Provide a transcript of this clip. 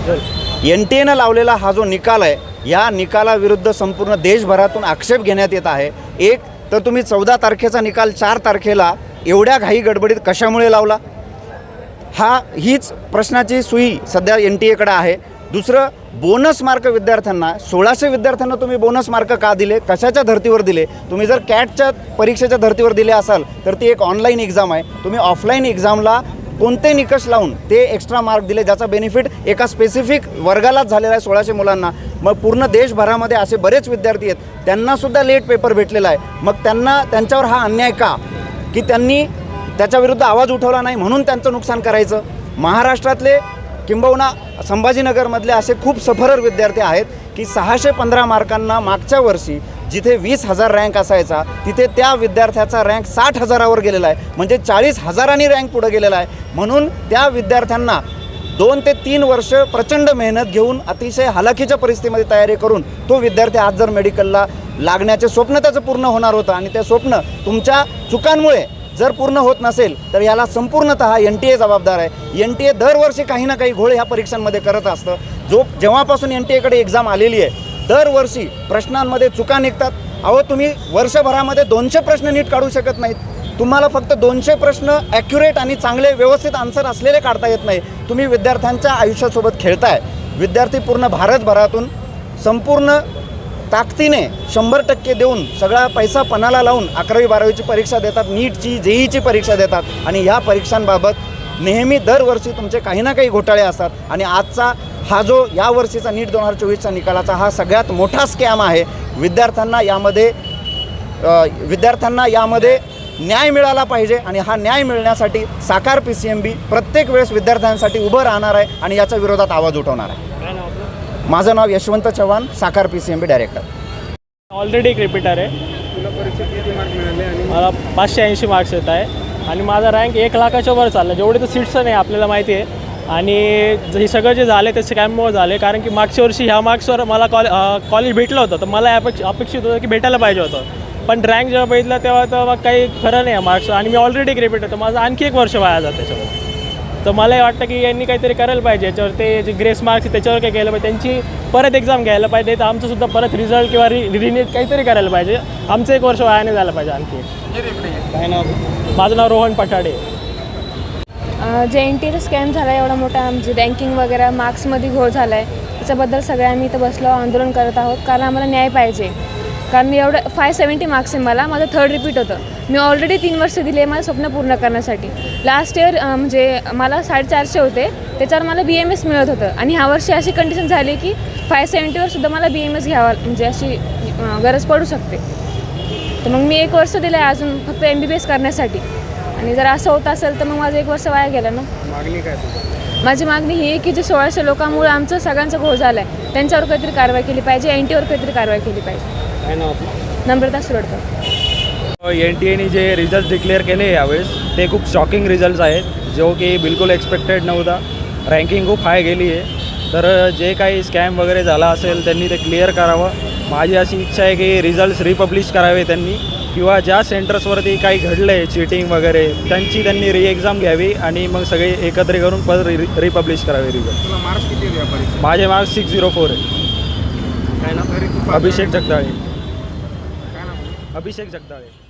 NTA लावलेला हा जो निकाल आहे, या निकालाविरुद्ध संपूर्ण देशभरातून आक्षेप घेण्यात येत आहे। एक तर तुम्ही 14 तारखेचा निकाल 4 तारखेला एवढ्या घाई गडबडीत कशामुळे लावला, हीच प्रश्नाची सुई सध्या NTA आहे। दुसरं, बोनस मार्क विद्यार्थ्यांना 1600 विद्यार्थ्यांना तुम्ही बोनस मार्क का दिले, कशाच्या धर्तीवर दिले? तुम्ही जर कॅटच्या परीक्षेच्या धर्तीवर दिले असाल तर ती एक ऑनलाईन एक्झाम आहे, तुम्ही ऑफलाईन एक्झामला कोणते निकष लावून ते एक्स्ट्रा मार्क दिले, ज्याचा बेनिफिट एका स्पेसिफिक वर्गालाच झालेला आहे 1600 मुलांना। मग पूर्ण देशभरामध्ये असे बरेच विद्यार्थी आहेत, त्यांनासुद्धा लेट पेपर भेटलेला आहे। मग त्यांच्यावर हा अन्याय का, की त्यांनी त्याच्याविरुद्ध आवाज उठवला नाही म्हणून त्यांचं नुकसान करायचं? महाराष्ट्रातले किंबहुना संभाजीनगरमधले असे खूप सफरर विद्यार्थी आहेत की 615 मार्कांना मागच्या वर्षी जिथे 20,000 रँक असायचा तिथे त्या विद्यार्थ्याचा रँक 60,000वर गेलेला आहे, म्हणजे 40,000नी रँक पुढे गेलेला आहे। म्हणून त्या विद्यार्थ्यांना 2 ते 3 वर्ष प्रचंड मेहनत घेऊन अतिशय हालाखीच्या परिस्थितीमध्ये तयारी करून तो विद्यार्थी आज जर मेडिकलला लागण्याचे स्वप्न त्याचं पूर्ण होणार होतं, आणि ते स्वप्न तुमच्या चुकांमुळे जर पूर्ण होत नसेल तर याला संपूर्णतः NTA जबाबदार आहे। NTA दरवर्षी काही ना काही घोळ ह्या परीक्षांमध्ये करत असतं। जेव्हापासून NTA एक्झाम आलेली आहे, दरवर्षी प्रश्नांमध्ये चुका निघतात। अहो, तुम्ही वर्षभरामध्ये 200 प्रश्न नीट काढू शकत नाहीत, तुम्हाला फक्त 200 प्रश्न ॲक्युरेट आणि चांगले व्यवस्थित आन्सर असलेले काढता येत नाही। तुम्ही विद्यार्थ्यांच्या आयुष्यासोबत खेळताय। विद्यार्थी पूर्ण भारतभरातून संपूर्ण ताकदीने 100% देऊन सगळा पैसा पणाला लावून 11वी 12वीची परीक्षा देतात, नीटची JEEची परीक्षा देतात, आणि ह्या परीक्षांबाबत नेहमी दरवर्षी तुमचे काही ना काही घोटाळे असतात। आणि आजचा हा जो यावर्षीचा नीट 2024चा निकालाचा हा सगळ्यात मोठा स्कॅम आहे। विद्यार्थ्यांना यामध्ये न्याय मिळाला पाहिजे, आणि हा न्याय मिळण्यासाठी साकार PCMB प्रत्येक वेळेस विद्यार्थ्यांसाठी उभं राहणार आहे आणि याच्या विरोधात आवाज उठवणार आहे। माझं नाव यशवंत चव्हाण, साकार PCMB डायरेक्टर। ऑलरेडी एक रिपीटर आहे। तुला परीक्षेत किती मार्क मिळाले? आणि मला 580 मार्क्स येत आहे, आणि माझा रँक 1 लाखाच्या वर चालला। जेवढे तर सीट्स नाही आपल्याला माहिती आहे, आणि हे सगळं जे झाले ते स्कॅममुळे झाले। कारण की मागच्या वर्षी ह्या मार्क्सवर मला कॉलेज भेटलं होतं, तर मला अपेक्षित होतं की भेटायला पाहिजे होतं, पण रँक जेव्हा बघितला तेव्हा तर मग काही खरं नाही मार्क्स, आणि मी ऑलरेडी एक रिपीटर, तर माझं आणखी 1 वर्ष वाया जातं त्याच्यावर। तर मला वाटतं की यांनी काहीतरी करायला पाहिजे याच्यावर, ते जे ग्रेस मार्क्स त्याच्यावर काय केलं पाहिजे, त्यांची परत एक्झाम घ्यायला पाहिजे, तर आमचंसुद्धा परत रिझल्ट किंवा रिनीट काहीतरी करायला पाहिजे। आमचं 1 वर्ष वाया नाही झालं पाहिजे आणखी। काय नाव? माझं नाव रोहन पठाडे। जे NTA स्कॅम झाला आहे, एवढा मोठा म्हणजे रँकिंग वगैरे मार्क्समध्ये घोळ झाला आहे, त्याच्याबद्दल सगळे आम्ही इथं बसलो आंदोलन करत आहोत, कारण आम्हाला न्याय पाहिजे। कारण मी एवढं 570 मार्क्स आहे, माझं 3rd रिपीट होतं। मी ऑलरेडी 3 वर्ष दिले माझं स्वप्न पूर्ण करण्यासाठी। लास्ट इयर म्हणजे मला 450 होते, त्याच्यावर मला BMS मिळत होतं, आणि ह्या वर्षी अशी कंडिशन झाली की 570वर सुद्धा मला BMS घ्यावा म्हणजे अशी गरज पडू शकते। तर मग मी 1 वर्ष दिलं आहे अजून फक्त MBBS करण्यासाठी, आणि जर असं होत असेल तर मग माझं 1 वर्ष वाया गेलं ना। मागणी काय तुझी? माझी मागणी ही आहे की जे 1600 लोकांमुळे आमचं सगळ्यांचा घोळ झाला आहे, त्यांच्यावर काहीतरी कारवाई केली पाहिजे, NTA काहीतरी कारवाई केली पाहिजे। काय नाव आपलं? नम्रता सुरडकर। NTA जे रिझल्ट डिक्लेअर केले यावेळेस ते खूप शॉकिंग रिझल्ट्स आहेत, जो की बिलकुल एक्सपेक्टेड नव्हता। रँकिंग खूप हाय गेली आहे, तर जे काही स्कॅम वगैरे झाला असेल त्यांनी ते क्लिअर करावं। माझी अशी इच्छा आहे की रिझल्ट्स रिपब्लिश करावे त्यांनी, किंवा ज्या सेंटर्सवरती काही घडलं आहे चीटिंग वगैरे त्यांनी एक्झाम घ्यावी, आणि मग सगळे एकत्र करून परत रिपब्लिश करावे रिझल्ट। तुला मार्क्स किती होते या परीक्षेत? माझे मार्क्स 604 आहे। काय नाव? अभिषेक जगदाळे। काय नाव? अभिषेक जगदाळे।